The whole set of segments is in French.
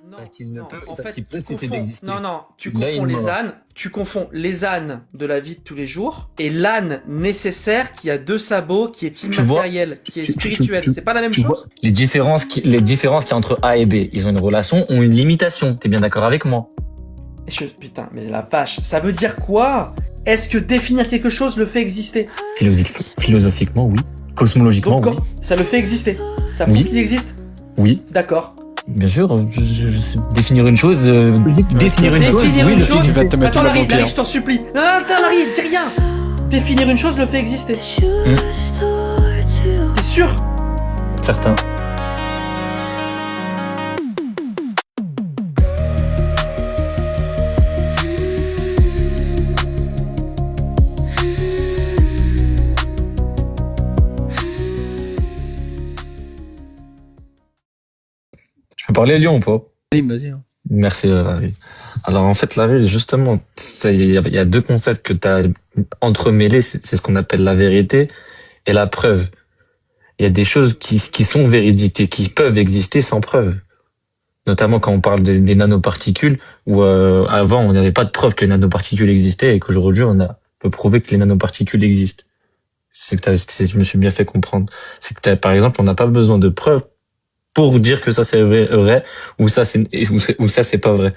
Non, Parce qu'il ne non, peut, en parce fait, qu'il peut tu cesser confonds. d'exister. Non, non, tu Là, il confonds est les mort. ânes. Tu confonds les ânes de la vie de tous les jours et l'âne nécessaire qui a deux sabots, qui est Tu vois, immatériel, qui est spirituel. C'est pas la même tu vois chose? les différences qu'il y a entre A et B. Ils ont une relation, ont une limitation. T'es bien d'accord avec moi? Putain, mais la vache, ça veut dire quoi? Est-ce que définir quelque chose le fait exister? Philosophiquement, oui. Cosmologiquement, Donc, oui. ça le fait exister. Ça prouve Oui. qu'il existe? Oui. D'accord. Bien sûr, définir une chose, définir une chose, Définir oui, une le fait chose. Tu vas te mettre Attends, une balle dans Larry, le pied. Larry, je t'en supplie. Non, non, attends, Larry, dis rien. Définir une chose le fait exister. T'es sûr? certain. Tu peux parler à Lyon ou pas? Allez, vas-y. Hein. Merci, Larry. Alors, en fait, Larry, justement, il y a deux concepts que tu as entremêlés. C'est ce qu'on appelle la vérité et la preuve. Il y a des choses qui sont véridiques et qui peuvent exister sans preuve. Notamment quand on parle des nanoparticules, où avant, on n'avait pas de preuve que les nanoparticules existaient et qu'aujourd'hui, peut prouver que les nanoparticules existent. Je me suis bien fait comprendre. C'est que par exemple, on n'a pas besoin de preuves pour dire que ça c'est vrai ou ça c'est pas vrai.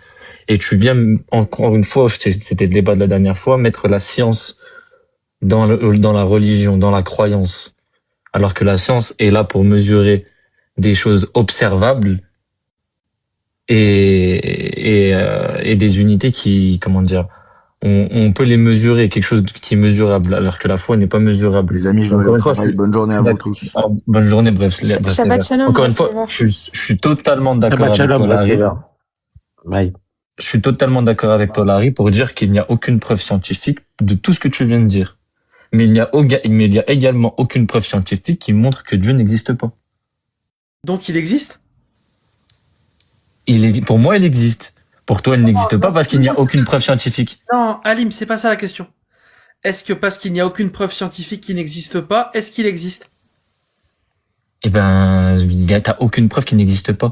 Et tu viens encore une fois, c'était le débat de la dernière fois, mettre la science dans la religion, dans la croyance, alors que la science est là pour mesurer des choses observables et des unités qui, comment dire, on peut les mesurer, quelque chose qui est mesurable, alors que la foi n'est pas mesurable. Les amis, je dois aller Encore au une fois, travail. Bonne journée à vous tous. Alors, bonne journée, bref. Shabbat shalom, Encore une bref, fois, Eva. je suis totalement d'accord Shabbat avec toi, shalom, Larry. Bye. Je suis totalement d'accord avec toi, Larry, pour dire qu'il n'y a aucune preuve scientifique de tout ce que tu viens de dire. Mais il n'y a également aucune preuve scientifique qui montre que Dieu n'existe pas. Donc il existe? Pour moi, il existe. Pour toi, il n'existe pas parce qu'il n'y a aucune preuve scientifique. Non, Alim, c'est pas ça la question. Est-ce que parce qu'il n'y a aucune preuve scientifique qui n'existe pas, est-ce qu'il existe? Eh ben, t'as aucune preuve qu'il n'existe pas.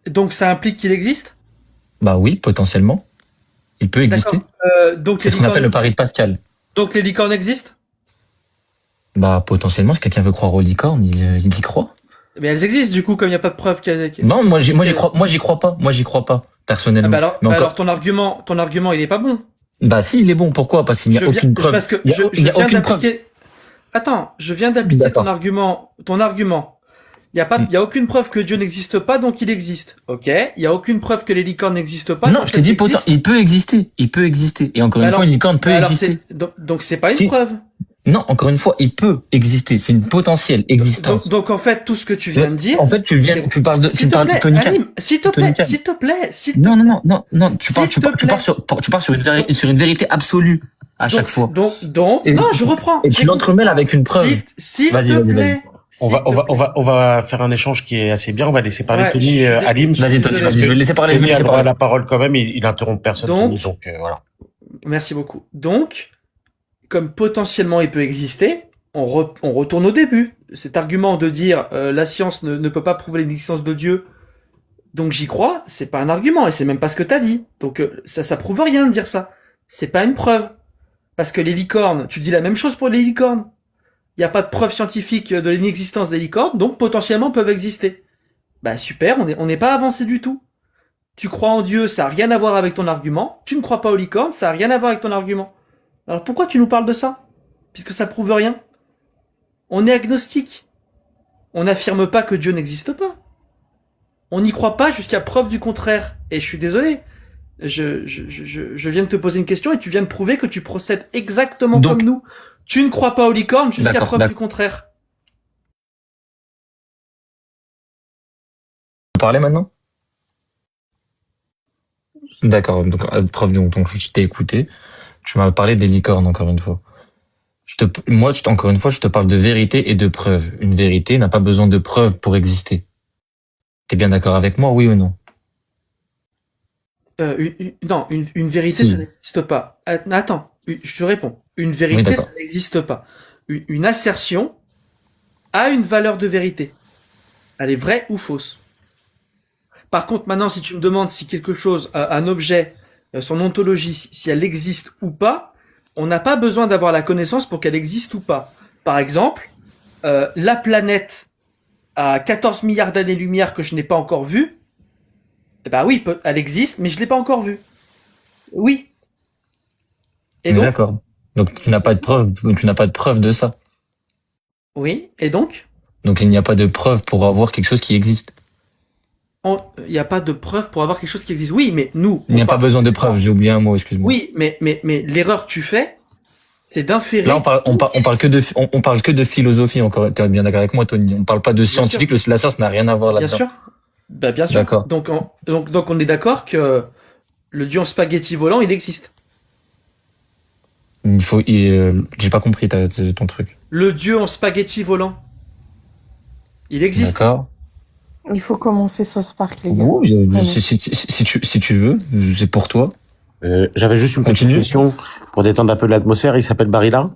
Donc ça implique qu'il existe? Bah oui, potentiellement. Il peut exister. D'accord. Donc C'est ce qu'on appelle le pari de Pascal. Donc les licornes existent? Bah, potentiellement, si quelqu'un veut croire aux licornes, il y croit. Mais elles existent du coup, comme il n'y a pas de preuve qu'elles. Non, moi j'y crois pas, personnellement. Ah bah Mais encore- alors ton argument il est pas bon. Bah si, il est bon. Pourquoi? Parce qu'il n'y a aucune preuve. Parce que Il y a- je il y a viens aucune preuve. d'appliquer. Attends, je viens d'appliquer D'accord. ton argument. Il y a aucune preuve que Dieu n'existe pas, donc il existe. Ok. Il y a aucune preuve que les licornes n'existent pas. Non, donc je t'ai dit, elles existent. il peut exister. Il peut exister. Et encore une Alors- fois, une licorne peut Alors exister. donc c'est pas une Si. preuve. Non, encore une fois, il peut exister. C'est une potentielle existence. Donc en fait tout ce que tu viens de dire. En fait, tu parles de, S'il te plaît, Tony Khan. Alim, s'il te Tony plaît, Khan. s'il te plaît, Non, tu S'il te pars sur une vérité absolue à chaque fois. Donc, Et- non, je reprends. Et tu l'entremêles avec une preuve. S'il Vas-y, te vas-y, plaît. On va faire un échange qui est assez bien. On va laisser parler Ouais, Tony, je suis Alim. Vas-y, Tony, Parce vas-y, je vais le laisser parler. Tony a le droit à la parole quand même. Il interrompt personne. Donc- Tony, voilà. Merci beaucoup. Donc, comme potentiellement il peut exister, on retourne au début. Cet argument de dire la science ne peut pas prouver l'existence de Dieu, donc j'y crois, c'est pas un argument et c'est même pas ce que t'as dit. Donc ça prouve rien de dire ça. C'est pas une preuve. Parce que les licornes, tu dis la même chose pour les licornes. Il n'y a pas de preuve scientifique de l'inexistence des licornes, donc potentiellement peuvent exister. Bah super, on n'est pas avancé du tout. Tu crois en Dieu, ça a rien à voir avec ton argument. Tu ne crois pas aux licornes, ça a rien à voir avec ton argument. Alors pourquoi tu nous parles de ça? Puisque ça prouve rien. On est agnostique. On n'affirme pas que Dieu n'existe pas. On n'y croit pas jusqu'à preuve du contraire. Et je suis désolé. Je viens de te poser une question et tu viens de prouver que tu procèdes exactement Donc- comme nous. Tu ne crois pas aux licornes jusqu'à D'accord, preuve du d'accord. contraire. peux parler maintenant? D'accord, donc, preuve, donc je t'ai écouté. Tu m'as parlé des licornes, encore une fois. Encore une fois, je te parle de vérité et de preuve. Une vérité n'a pas besoin de preuve pour exister. T'es bien d'accord avec moi, oui ou non? Non, une vérité, Si. ça n'existe pas. Attends, je te réponds. Une Oui, vérité, d'accord. ça n'existe pas. Une assertion a une valeur de vérité. Elle est vraie ou fausse. Par contre, maintenant, si tu me demandes si quelque chose, un objet, son ontologie, si elle existe ou pas, on n'a pas besoin d'avoir la connaissance pour qu'elle existe ou pas. Par exemple, la planète à 14 milliards d'années-lumière que je n'ai pas encore vue, eh ben oui, elle existe, mais je l'ai pas encore vue. Oui. Et donc, D'accord. Donc tu n'as pas de preuve, de ça. oui. Et donc, Donc il n'y a pas de preuve pour avoir quelque chose qui existe. il n'y a pas de preuve pour avoir quelque chose qui existe. Oui, mais nous. Il n'y a pas besoin de preuve, j'ai oublié un mot, excuse-moi. Oui, mais l'erreur que tu fais, c'est d'inférer. Là, on parle que de philosophie encore. T'es bien d'accord avec moi, Tony. On parle pas de scientifique. La science n'a rien à voir Bien là-dedans. sûr. Bah, bien sûr. D'accord. Donc on est d'accord que le dieu en spaghetti volant, il existe. J'ai pas compris ton truc. Le dieu en spaghetti volant, il existe. D'accord. Il faut commencer ce Spark, les gars. Oui, Allez. si tu veux, c'est pour toi. J'avais juste une petite Continue. question pour détendre un peu l'atmosphère. Il s'appelle Barilla.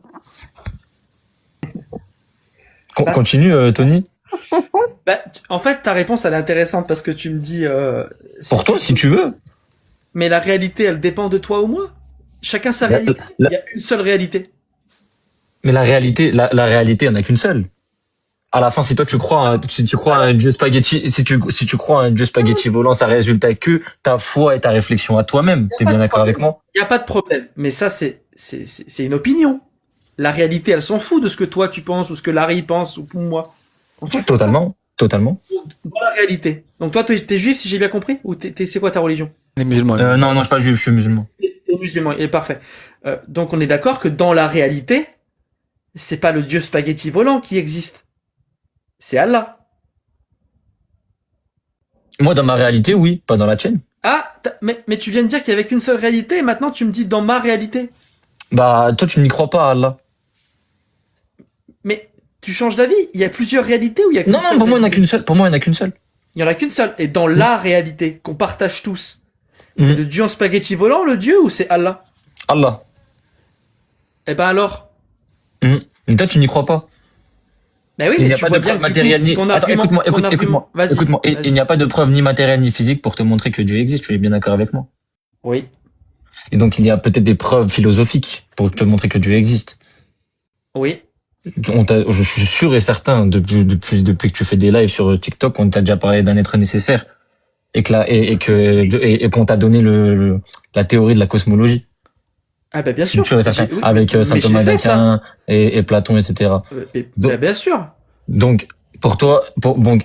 Continue, Tony. Bah, en fait, ta réponse, elle est intéressante parce que tu me dis. Pour toi, si tu veux. Mais la réalité, elle dépend de toi ou moi. Chacun sa réalité. Il y a une seule réalité. Mais la réalité, la réalité, il n'y en a qu'une seule. À la fin, si toi tu crois, si tu crois à un dieu spaghetti, si tu crois à un dieu spaghetti volant, ça résultat que ta foi et ta réflexion à toi-même. T'es bien d'accord avec moi? Il n'y a pas de problème. Mais ça, c'est une opinion. La réalité, elle s'en fout de ce que toi tu penses ou ce que Larry pense ou moi. On s'en fout de ça. Totalement. Dans la réalité. Donc toi, t'es juif, si j'ai bien compris, ou c'est quoi ta religion? Les musulmans. Non, je suis pas juif, je suis musulman. T'es musulman, et parfait. Donc on est d'accord que dans la réalité, c'est pas le dieu spaghetti volant qui existe. C'est Allah. Moi, dans ma réalité, oui, pas dans la tienne. Ah, mais tu viens de dire qu'il y avait qu'une seule réalité, et maintenant tu me dis dans ma réalité. Bah, toi, tu n'y crois pas à Allah. Mais tu changes d'avis. Il y a plusieurs réalités ou il y a qu'une Non, seule pour moi, il n'y en a réalité qu'une seule. Pour moi, il n'y en a qu'une seule. Il y en a qu'une seule. Et dans la réalité qu'on partage tous, c'est Mhm. le dieu en spaghetti volant, le dieu, ou c'est Allah? Allah. Eh ben alors. Mais toi, tu n'y crois pas. Mais oui, Il mais n'y a tu pas vois de bien preuve que du coup, matérielle ni. ton Attends, argument, écoute-moi. Vas-y. Écoute-moi. Vas-y. Il n'y a pas de preuve ni matérielle ni physique pour te montrer que Dieu existe. Tu es bien d'accord avec moi. Oui. Et donc, il y a peut-être des preuves philosophiques pour te montrer que Dieu existe. Oui. Je suis sûr et certain, depuis que tu fais des lives sur TikTok, on t'a déjà parlé d'un être nécessaire. Et qu'on t'a donné la théorie de la cosmologie. Ah ben bien Je suis sûr. sûr et certain. Oui, Avec mais saint j'ai Thomas fait ça. d'Aquin et Platon, etc. Donc- Bien sûr. Donc, pour toi,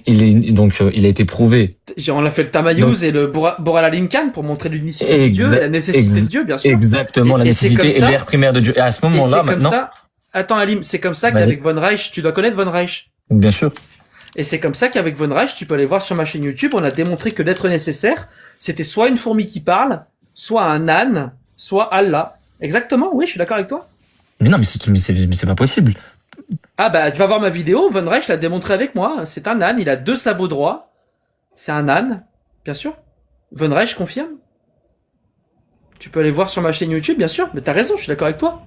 il a été prouvé. On a fait le Tamayouz et le Borala Lincoln pour montrer l'unicité de Dieu et la nécessité de Dieu, bien sûr. Exactement, la Et c'est nécessité comme et ça. l'ère primaire de Dieu. Et à ce Et moment-là, c'est comme maintenant, ça. Attends, Alim, c'est comme ça Vas-y. qu'avec Von Reich, tu dois connaître Von Reich. bien sûr. Et c'est comme ça qu'avec Von Reich, tu peux aller voir sur ma chaîne YouTube, on a démontré que l'être nécessaire, c'était soit une fourmi qui parle, soit un âne, soit Allah. Exactement, oui, je suis d'accord avec toi. Mais non, mais c'est pas possible. Ah bah, tu vas voir ma vidéo, Von Reich l'a démontré avec moi. C'est un âne, il a 2 sabots droits. C'est un âne, bien sûr. Von Reich confirme. Tu peux aller voir sur ma chaîne YouTube, bien sûr. Mais t'as raison, je suis d'accord avec toi.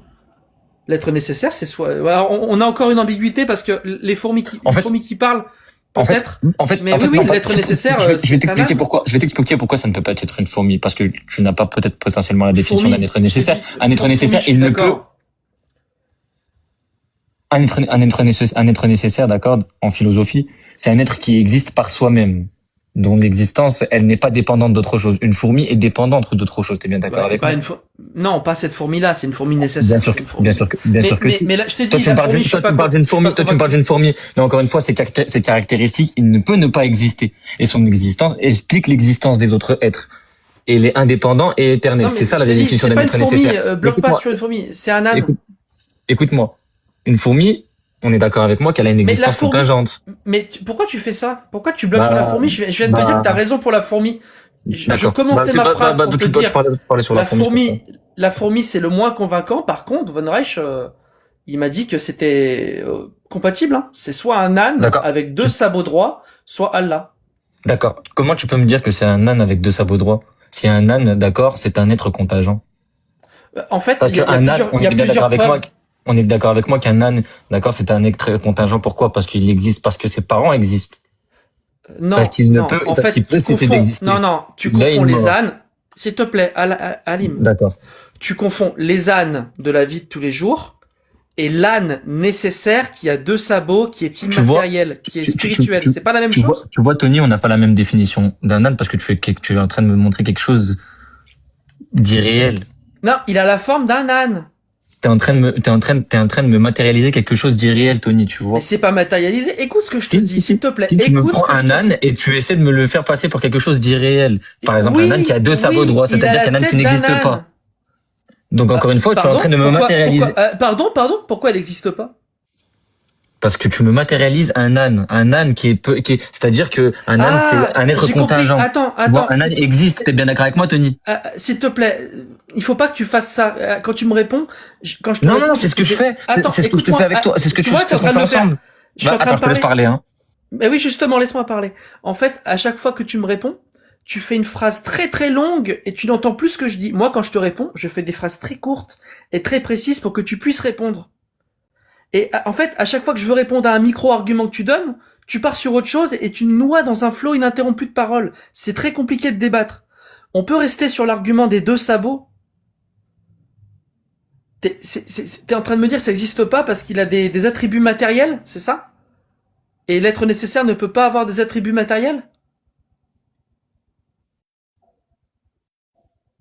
L'être nécessaire, c'est soit... Alors, on a encore une ambiguïté parce que les fourmis qui parlent, peut-être. Mais oui, l'être nécessaire, je vais c'est un t'expliquer âne. pourquoi. Je vais t'expliquer pourquoi ça ne peut pas être une fourmi, parce que tu n'as pas peut-être potentiellement la définition Fourmi, d'un être nécessaire. je te dis, Un être fourmi, nécessaire, je suis il ne peut. d'accord. Un être nécessaire, d'accord, en philosophie, c'est un être qui existe par soi-même, dont l'existence, elle n'est pas dépendante d'autre chose. Une fourmi est dépendante d'autre chose. T'es bien d'accord Bah, c'est avec pas moi? une non, pas cette fourmi-là, c'est une fourmi nécessaire. Bien sûr, c'est une fourmi. bien sûr que si. Mais là, je t'ai Toi, dit, tu me la parles fourmi, d'une, toi, tu me parles d'une fourmi, toi, tu me parles d'une fourmi. Mais encore une fois, ses caractéristiques, il ne peut ne pas exister. Et son existence explique l'existence des autres êtres. Et il est indépendant et éternel. Non, mais C'est ça la je t'ai dit, définition c'est d'un pas être une fourmi, nécessaire. bloque pas Écoute-moi, sur une fourmi, c'est un âne. écoute-moi. Une fourmi, on est d'accord avec moi qu'elle a une Mais la existence fourmi- contingente. Mais pourquoi tu fais ça? Pourquoi tu bloques Bah, sur la fourmi? Je viens de te bah, dire que t'as raison pour la fourmi. Je D'accord. commençais c'est ma pas- phrase pour te tu dire, parlais sur la fourmi. la fourmi, c'est le moins convaincant. Par contre, Von Reich, il m'a dit que c'était compatible. Hein. C'est soit un âne D'accord. avec 2 sabots droits, soit Allah. D'accord. Comment tu peux me dire que c'est un âne avec 2 sabots droits? Si un âne, d'accord, c'est un être contingent. En fait, Parce il y a qu'un âne, on il y a est bien d'accord plusieurs avec moi. preuves. On est d'accord avec moi qu'un âne, d'accord, c'est un être contingent. Pourquoi? Parce qu'il existe, parce que ses parents existent. Non, Parce qu'il ne non. peut, En parce fait, qu'il peut tu cesser confonds. d'exister. Non, tu Là, confonds il les meurt. ânes. S'il te plaît, Alim. D'accord. Tu confonds les ânes de la vie de tous les jours et l'âne nécessaire qui a 2 sabots, qui est Tu vois, immatériel, qui est tu, tu, tu, spirituel. tu, C'est pas la même tu vois, chose? tu vois, Tony, on n'a pas la même définition d'un âne parce que tu es en train de me montrer quelque chose d'irréel. Non, il a la forme d'un âne. T'es en train de me matérialiser quelque chose d'irréel, Tony, tu Mais vois. c'est pas matérialisé. Écoute ce que je te dis, s'il te plaît. Si tu me Écoute ce prends que je un te dis. âne et tu essaies de me le faire passer pour quelque chose d'irréel. Par exemple, un âne qui a 2 sabots oui, droits, il a c'est-à-dire la qu'un âne qui tête d'un n'existe âne. pas. Donc encore une fois, tu es en train de me matérialiser. Pardon, pourquoi elle n'existe pas? Parce que tu me matérialises un âne c'est-à-dire que un âne c'est un être j'ai contingent. compris. Attends, Tu vois, un âne existe. T'es bien d'accord avec moi, Tony? s'il te plaît, il faut pas que tu fasses ça. Quand tu me réponds, quand je te Non, réponds, non, c'est ce que je fais. Attends, C'est ce que je te fais avec toi. C'est ce que tu vois, c'est ce qu'on fait ensemble. Je suis en train Attends, de je te laisse parler, hein. Mais oui, justement, laisse-moi parler. En fait, à chaque fois que tu me réponds, tu fais une phrase très très longue et tu n'entends plus ce que je dis. Moi, quand je te réponds, je fais des phrases très courtes et très précises pour que tu puisses répondre. Et en fait, à chaque fois que je veux répondre à un micro-argument que tu donnes, tu pars sur autre chose et tu noies dans un flot ininterrompu de paroles. C'est très compliqué de débattre. On peut rester sur l'argument des 2 sabots. T'es en train de me dire que ça n'existe pas parce qu'il a des attributs matériels, c'est ça? Et l'être nécessaire ne peut pas avoir des attributs matériels?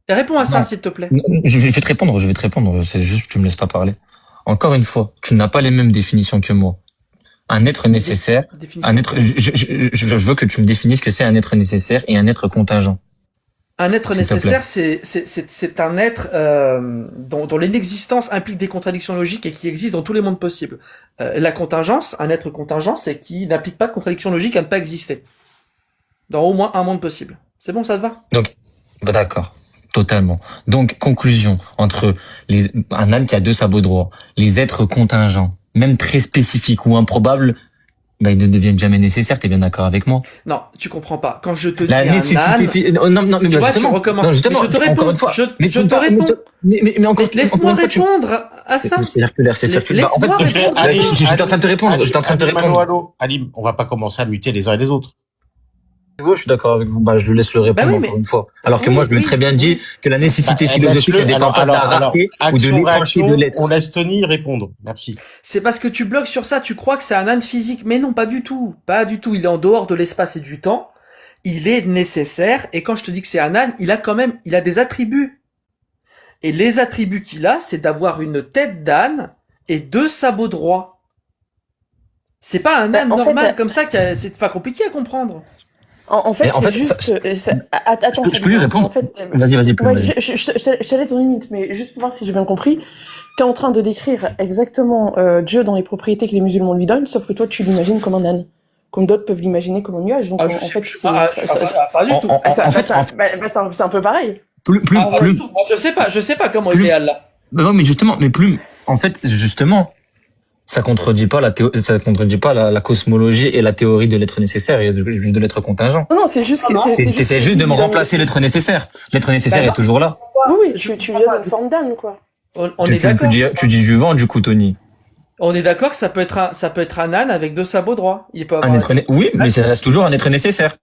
Et réponds à ça, Non. s'il te plaît. Je vais te répondre. C'est juste que tu me laisses pas parler. Encore une fois, tu n'as pas les mêmes définitions que moi. Un être nécessaire, Définition. je veux que tu me définisses que c'est un être nécessaire et un être contingent. Un être S'il te nécessaire, c'est un être dont l'inexistence implique des contradictions logiques et qui existe dans tous les mondes possibles. La contingence, un être contingent, c'est qui n'implique pas de contradiction logique à ne pas exister. Dans au moins un monde possible. C'est bon, ça te va? Donc, d'accord. Totalement. Donc, conclusion, entre un âne qui a 2 sabots droits, les êtres contingents, même très spécifiques ou improbables, ils ne deviennent jamais nécessaires, t'es bien d'accord avec moi? Non, tu comprends pas. Quand je te dis La un nécessité, âne, non, mais tu vois, justement. tu recommences. Non, justement, Mais je te réponds. encore une fois. Je Mais te réponds. Mais encore, Laisse-moi encore une fois, répondre à ça. c'est circulaire, c'est circulaire. En fait, Laisse-moi répondre à ça. j'étais en train de te répondre, Allô, Alim, on va pas commencer à muter les uns et les autres. Je suis d'accord avec vous. Je vous laisse le répondre oui, mais- encore une fois. Alors que oui, moi, je lui ai oui, très bien dit que la nécessité philosophique ne dépend pas de la rareté ou de l'étrangeté de l'être. On laisse Tony répondre. Merci. C'est parce que tu bloques sur ça, tu crois que c'est un âne physique. Mais non, pas du tout. Pas du tout. Il est en dehors de l'espace et du temps. Il est nécessaire. Et quand je te dis que c'est un âne, il a des attributs. Et les attributs qu'il a, c'est d'avoir une tête d'âne et 2 sabots droits. C'est pas un âne normal comme ça, c'est pas compliqué à comprendre. En fait, En c'est fait, juste. Attends, je peux lui répondre. En fait, Vas-y, ouais, vas-y. je t'allais dans une minute, mais juste pour voir si j'ai bien compris. T'es en train de décrire exactement Dieu dans les propriétés que les musulmans lui donnent, sauf que toi, tu l'imagines comme un âne. Comme d'autres peuvent l'imaginer comme un nuage. Donc, en fait, pas du tout. c'est un peu pareil. Plus. Je sais pas comment il est là. Non, mais justement, en fait, ça contredit pas la cosmologie et la théorie de l'être nécessaire et juste de l'être contingent. Non, c'est juste que T'essaies juste de me remplacer l'être nécessaire. L'être nécessaire est toujours là. Oui, tu lui donnes une forme d'âne, quoi. On est d'accord. Tu dis juvent, du coup, Tony. On est d'accord que ça peut être un âne avec 2 sabots droits. Il peut avoir Oui, mais ça reste toujours un être nécessaire.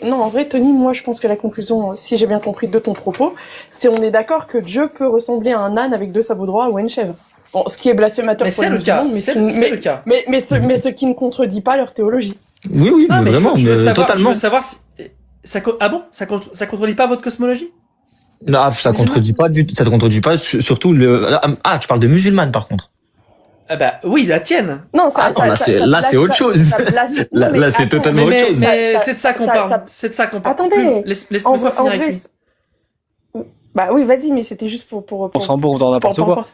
Non, en vrai, Tony, moi, je pense que la conclusion, si j'ai bien compris de ton propos, c'est on est d'accord que Dieu peut ressembler à un âne avec 2 sabots droits ou à une chèvre. Bon, ce qui est blasphémateur mais pour c'est les le cas. musulmans, C'est le cas. mais ce qui ne contredit pas leur théologie. Oui, Ah, mais vraiment, je veux totalement. savoir si ça contredit pas votre cosmologie? Non, ça contredit pas surtout tu parles de musulmane par contre. Ah bah oui, la tienne. Non, là c'est autre chose. Là c'est totalement autre chose. Mais c'est de ça qu'on parle. C'est de ça qu'on parle. Attendez. Laisse-moi finir avec lui. Bah oui, vas-y, mais c'était juste pour On s'embourbe dans n'importe quoi.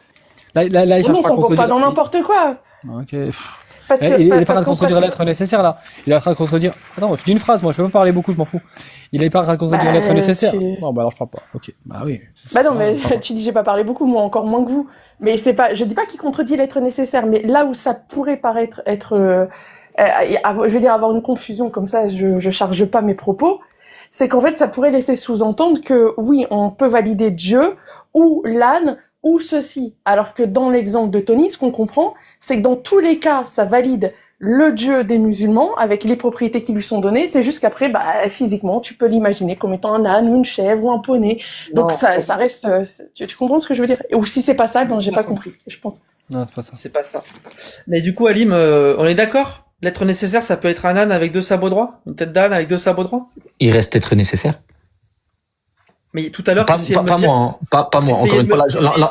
Là, il cherche pas à contredire. Pas dans n'importe quoi. Ok. Il est pas en train de contredire l'être nécessaire, là. Il est en train de contredire... Attends, je dis une phrase, moi, je peux pas parler beaucoup, je m'en fous. Il est pas en train de contredire l'être nécessaire. Non, alors je parle pas. Ok. Bah oui. Bah non, mais tu dis j'ai pas parlé beaucoup, moi encore moins que vous. Mais c'est pas, je dis pas qu'il contredit l'être nécessaire, mais là où ça pourrait paraître je veux dire avoir une confusion comme ça, je charge pas mes propos, c'est qu'en fait ça pourrait laisser sous-entendre que oui, on peut valider Dieu ou l'âne ou ceci, alors que dans l'exemple de Tony, ce qu'on comprend, c'est que dans tous les cas, ça valide le Dieu des musulmans avec les propriétés qui lui sont données. C'est juste qu'après, physiquement, tu peux l'imaginer comme étant un âne ou une chèvre ou un poney. Donc ça reste. Tu comprends ce que je veux dire? Ou si c'est pas ça, j'ai pas compris. Je pense. Non, c'est pas ça. C'est pas ça. Mais du coup, Alim, on est d'accord? L'être nécessaire, ça peut être un âne avec 2 sabots droits? Une tête d'âne avec 2 sabots droits? Il reste être nécessaire. Mais tout à l'heure, Pas moi, hein. Pas moi. Encore une fois,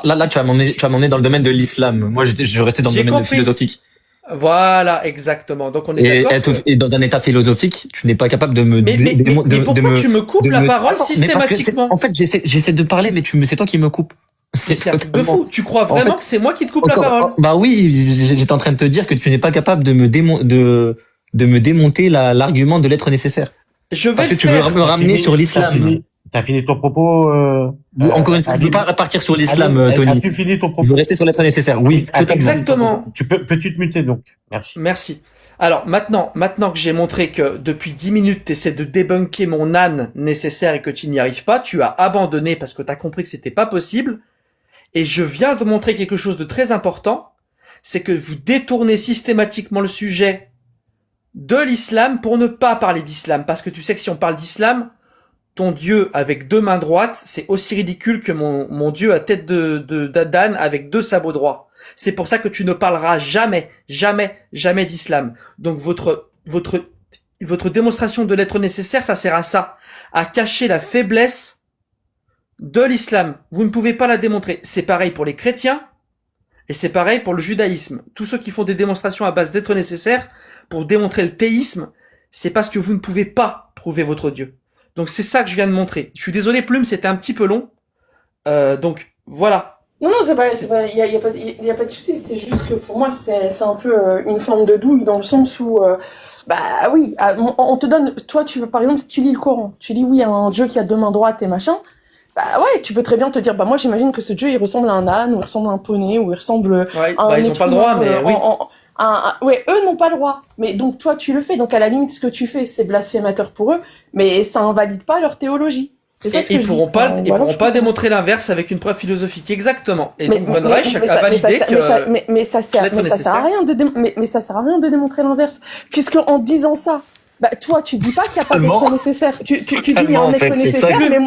là, tu vas m'emmener dans le domaine de l'islam. Moi, je restais dans le domaine philosophique. Voilà, exactement. Donc on est d'accord. Et dans un état philosophique, tu n'es pas capable de me. Mais pourquoi tu me coupes la parole systématiquement? En fait, j'essaie de parler, mais c'est toi qui me coupes. C'est un truc de fou. Tu crois vraiment que c'est moi qui te coupe la parole? Bah oui, j'étais en train de te dire que tu n'es pas capable de me démonter l'argument de l'être nécessaire. Parce que tu veux me ramener sur l'islam. T'as fini ton propos Encore une fois, je veux pas partir sur l'islam, Tony. As-tu fini ton propos? Je veux rester sur l'être nécessaire. Oui, totalement. Exactement. Peux-tu te muter donc? Merci. Merci. Alors maintenant que j'ai montré que depuis 10 minutes t'essaies de débunker mon âne nécessaire et que tu n'y arrives pas, tu as abandonné parce que t'as compris que c'était pas possible. Et je viens de montrer quelque chose de très important, c'est que vous détournez systématiquement le sujet de l'islam pour ne pas parler d'islam. Parce que tu sais que si on parle d'islam, ton Dieu avec 2 mains droites, c'est aussi ridicule que mon Dieu à tête d'âne avec 2 sabots droits. C'est pour ça que tu ne parleras jamais d'islam. Donc votre démonstration de l'être nécessaire, ça sert à ça, à cacher la faiblesse de l'islam. Vous ne pouvez pas la démontrer. C'est pareil pour les chrétiens et c'est pareil pour le judaïsme. Tous ceux qui font des démonstrations à base d'être nécessaire pour démontrer le théisme, c'est parce que vous ne pouvez pas prouver votre Dieu. Donc c'est ça que je viens de montrer. Je suis désolé Plume, c'était un petit peu long. Donc voilà. Non, c'est pas, y a pas de souci. C'est juste que pour moi, c'est un peu une forme de douille dans le sens où, oui, on te donne, toi, par exemple, si tu lis le Coran, tu lis, oui, un Dieu qui a 2 mains droites et machin, ouais, tu peux très bien te dire, moi, j'imagine que ce Dieu, il ressemble à un âne, ou il ressemble à un poney, ou il ressemble à un ils ont pas le droit, mais oui. Ouais, eux n'ont pas le droit. Mais donc, toi, tu le fais. Donc, à la limite, ce que tu fais, c'est blasphémateur pour eux, mais ça invalide pas leur théologie. C'est ça ce que ils pourront pas démontrer l'inverse avec une preuve philosophique. Exactement. Et donc, Von Reich a validé que mais ça sert à rien mais ça sert à rien de démontrer l'inverse. Puisque, en disant ça, toi, tu dis pas qu'il n'y a pas d'être nécessaire. Tu dis il y a un être nécessaire, mais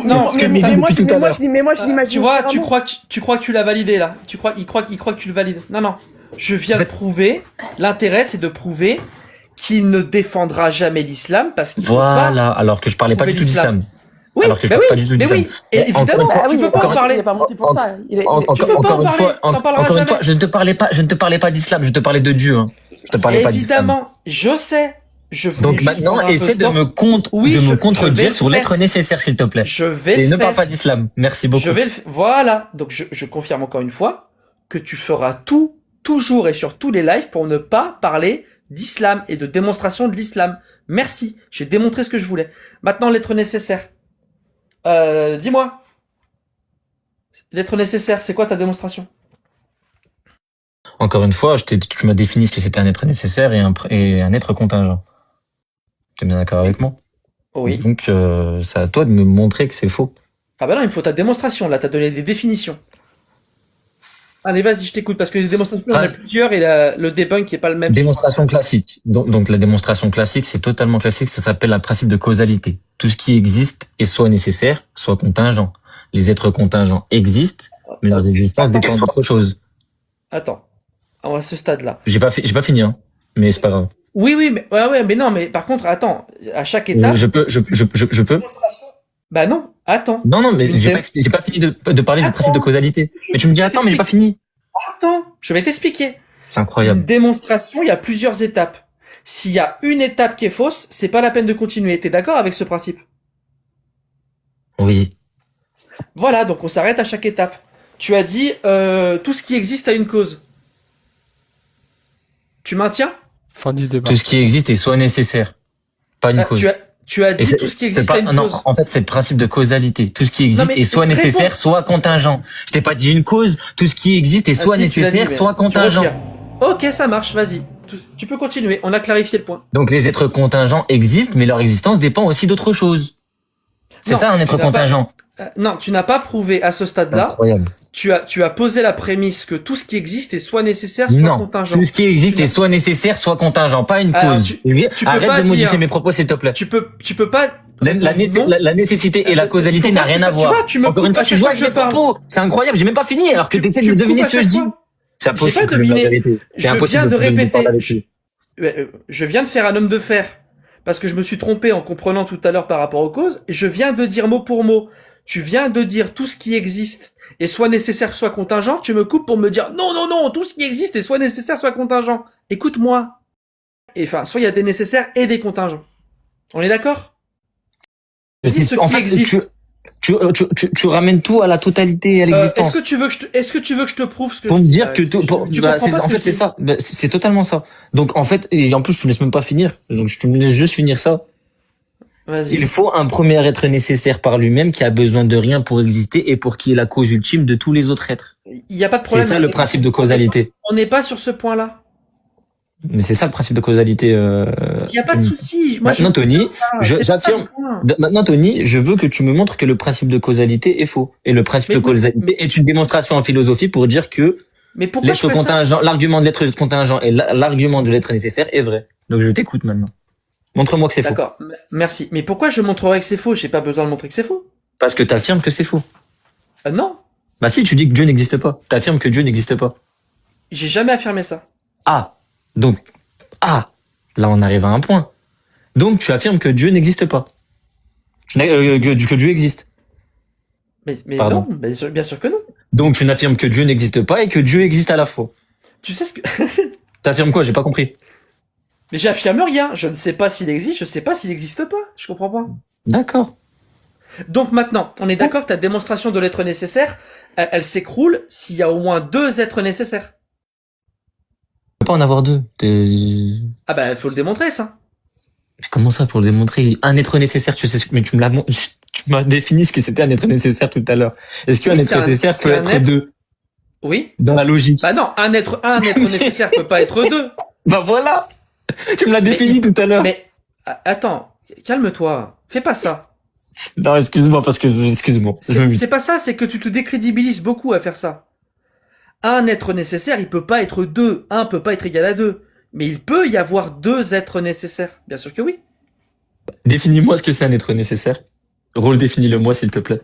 moi, je l'imagine. Tu vois, tu crois que tu l'as validé, là. Il croit que tu le valides. Non. Je viens de prouver. L'intérêt, c'est de prouver qu'il ne défendra jamais l'islam parce qu'il voilà. Alors que je parlais pas du tout d'islam. Oui, alors que je pas du tout d'islam. Oui, et évidemment, tu peux pas en parler. Il est pas monté pour ça. Encore une fois, je ne te parlais pas d'islam, je te parlais de Dieu. Je te parlais pas d'islam. Évidemment, je sais. Donc maintenant, essaie de me contredire sur l'être nécessaire, s'il te plaît. Et ne parle pas d'islam. Merci beaucoup. Voilà. Donc je confirme encore une fois que tu feras toujours et sur tous les lives pour ne pas parler d'islam et de démonstration de l'islam. Merci. J'ai démontré ce que je voulais. Maintenant, l'être nécessaire. Dis-moi. L'être nécessaire, c'est quoi ta démonstration? Encore une fois, tu m'as défini ce que c'était un être nécessaire et un être contingent. Tu es bien d'accord avec moi? Oui. Donc, c'est à toi de me montrer que c'est faux. Ah non, il me faut ta démonstration. Là, t'as donné des définitions. Allez, vas-y, je t'écoute, parce que les démonstrations, il y en a plusieurs et le debunk n'est pas le même. Démonstration classique. Donc, la démonstration classique, c'est totalement classique. Ça s'appelle un principe de causalité. Tout ce qui existe est soit nécessaire, soit contingent. Les êtres contingents existent, mais leurs existences dépendent d'autre chose. Attends. À ce stade-là. J'ai pas fini, hein. Mais c'est pas grave. Oui, mais non, mais par contre, attends. À chaque étape. Je peux. Bah non, attends. Non, mais j'ai pas fini de parler du principe de causalité. Mais tu me dis attends, mais j'ai pas fini. Attends, je vais t'expliquer. C'est incroyable. Une démonstration, il y a plusieurs étapes. S'il y a une étape qui est fausse, c'est pas la peine de continuer. T'es d'accord avec ce principe? Oui. Voilà, donc on s'arrête à chaque étape. Tu as dit tout ce qui existe a une cause. Tu maintiens? Fin du débat. Tout ce qui existe est soit nécessaire, pas une cause. Tu as dit tout ce qui existe a une cause. Non, en fait, c'est le principe de causalité. Tout ce qui existe est soit nécessaire, soit contingent. Je t'ai pas dit une cause. Tout ce qui existe est soit nécessaire, soit contingent. Ok, ça marche, vas-y. Tu peux continuer, on a clarifié le point. Donc les êtres contingents existent, mais leur existence dépend aussi d'autre chose. C'est ça un être contingent. Non, tu n'as pas prouvé à ce stade-là. Incroyable. tu as posé la prémisse que tout ce qui existe est soit nécessaire, soit Non, contingent. tout ce qui existe Tu est n'as- soit nécessaire, soit contingent, pas une Alors, cause. tu peux Arrête pas de modifier dire- mes propos, s'il te plaît. Tu peux pas. La Non. nécessité et la causalité Faut n'a pas- rien à tu voir. vois, tu me Encore une coupes fois, à tu chaque joues fois avec que mes je parle. propos. C'est incroyable, j'ai même pas fini alors que tu essaies de me coupes deviner à ce que je chaque dis. fois. C'est impossible J'ai pas de deviner la deviné. vérité. C'est Je impossible viens de trouver une répéter. parole là-dessus. Je viens de faire un homme de fer parce que je me suis trompé en comprenant tout à l'heure par rapport aux causes. Je viens de dire mot pour mot. Tu viens de dire tout ce qui existe est soit nécessaire, soit contingent. Tu me coupes pour me dire non, tout ce qui existe est soit nécessaire, soit contingent. Écoute-moi. Et enfin, soit il y a des nécessaires et des contingents. On est d'accord? Dis ce En qui fait, existe. tu ramènes tout à la totalité et à l'existence. Est-ce que tu veux que je te prouve ce que Pour je me dis? dire que tout, Tu comprends pas ce en que fait, je c'est dis. ça. C'est totalement ça. Donc, en fait, et en plus, je te laisse même pas finir. Donc, je te laisse juste finir ça. Vas-y. Il faut un premier être nécessaire par lui-même qui a besoin de rien pour exister et pour qui est la cause ultime de tous les autres êtres. Il y a pas de C'est problème. ça le principe de causalité. On n'est pas sur ce point-là. Mais c'est ça le principe de causalité. Il y a pas de Tony. souci. Moi, Maintenant, je Tony, veux ça. C'est pas ça, j'affirme. le point. Maintenant, Tony, je veux que tu me montres que le principe de causalité est faux. Et le principe Mais de oui, causalité est une démonstration en philosophie pour dire que Mais pourquoi je l'être fais ça? contingent, l'argument de l'être contingent et l'argument de l'être nécessaire est vrai. Donc je t'écoute maintenant. Montre-moi que c'est faux. D'accord. Merci. Mais pourquoi je montrerai que c'est faux? J'ai pas besoin de montrer que c'est faux. Parce que t'affirmes que c'est faux. Non. Bah si, tu dis que Dieu n'existe pas. T'affirmes que Dieu n'existe pas. J'ai jamais affirmé ça. Ah. Donc, là on arrive à un point. Donc tu affirmes que Dieu n'existe pas. Que Dieu existe. Mais Pardon. non. Bien sûr que non. Donc tu n'affirmes que Dieu n'existe pas et que Dieu existe à la fois. Tu sais ce que. T'affirmes quoi? J'ai pas compris. Mais j'affirme rien. Je ne sais pas s'il existe. Je sais pas s'il existe pas. Je comprends pas. D'accord. Donc maintenant, on est d'accord que ta démonstration de l'être nécessaire, elle s'écroule s'il y a au moins 2 êtres nécessaires. Il peut pas en avoir deux. Ah bah, faut le démontrer, ça. Mais comment ça pour le démontrer? Un être nécessaire, tu sais, mais tu m'as défini ce que c'était un être nécessaire tout à l'heure. Est-ce qu'un Oui, être c'est un- nécessaire c'est peut un être être- deux? Oui. Dans la logique. Bah non, un être nécessaire peut pas être 2. Bah voilà! Tu me l'as défini tout à l'heure. Mais attends, calme-toi. Fais pas ça. Non, excuse-moi, excuse-moi. Je me C'est pas ça, c'est que tu te décrédibilises beaucoup à faire ça. Un être nécessaire, il peut pas être 2. Un peut pas être égal à 2. Mais il peut y avoir 2 êtres nécessaires. Bien sûr que oui. Définis-moi ce que c'est un être nécessaire. Rôle, définis-le-moi, s'il te plaît.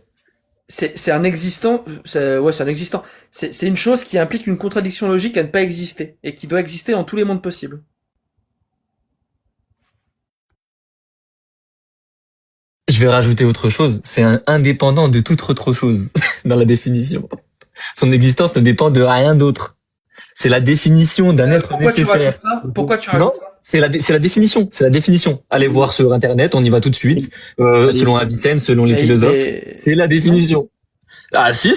C'est un existant. Ouais, c'est un existant. C'est une chose qui implique une contradiction logique à ne pas exister. Et qui doit exister dans tous les mondes possibles. Je vais rajouter autre chose. C'est un indépendant de toute autre chose dans la définition. Son existence ne dépend de rien d'autre. C'est la définition d'un être Pourquoi tu nécessaire. rajoutes ça? Pourquoi tu Non, rajoutes ça? c'est la définition. C'est la définition. Allez voir sur Internet, on y va tout de suite. Selon Avicenne, selon les Mais- philosophes, mais- c'est la définition. Ah si.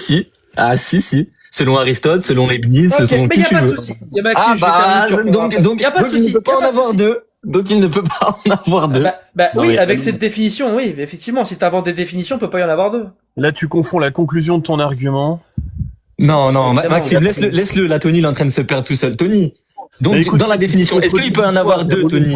Selon Aristote, selon Leibniz, Ok, selon mais qui y a tu pas de veux. souci. Y a Maxime, je vais terminer, tu reprendras. donc Y a pas de il ne souci. peut pas Y a en pas de avoir souci. deux. Donc il ne peut pas en avoir deux. Bah Non, oui, mais- avec cette définition, oui, effectivement, si t'inventes des définitions, on peut pas y en avoir 2. Là, tu confonds la conclusion de ton argument. Non, Évidemment, Maxime, il y a- laisse-le. Là, Tony, il est en train de se perdre tout seul. Tony. Donc, Mais écoute, dans la définition, est-ce qu'il peut en avoir deux, Tony?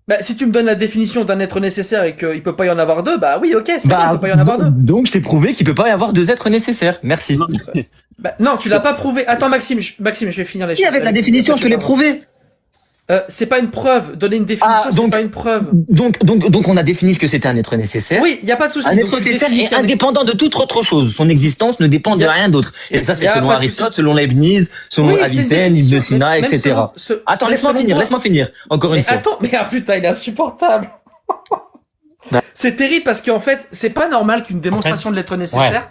Bah, si tu me donnes la définition d'un être nécessaire et qu'il peut pas y en avoir 2, bah oui, ok, c'est bon, il peut pas y en avoir 2. donc je t'ai prouvé qu'il peut pas y avoir deux êtres nécessaires. Merci. Non, mais- Bah, non, tu l'as pas prouvé. Attends, Maxime, je vais finir les Si, choses. avec la définition, je te l'ai prouvé. C'est pas une preuve. Donner une définition, Ah, c'est donc- pas une preuve. Donc on a défini ce que c'était un être nécessaire. Oui, y a pas de souci. Un Donc, être tu nécessaire définis est qu'un- indépendant de toute autre chose. Son existence ne dépend de Y a- rien d'autre. Et ça, y c'est a selon pas de Aristote, souci. selon Leibniz, selon Oui, c'est une Avicenne, Ibn définition, Sina, même etc. Attends, même laisse-moi finir. Encore une Mais fois. attends, mais ah, putain, il est insupportable. Bah. C'est terrible parce qu'en fait, c'est pas normal qu'une démonstration de l'être nécessaire,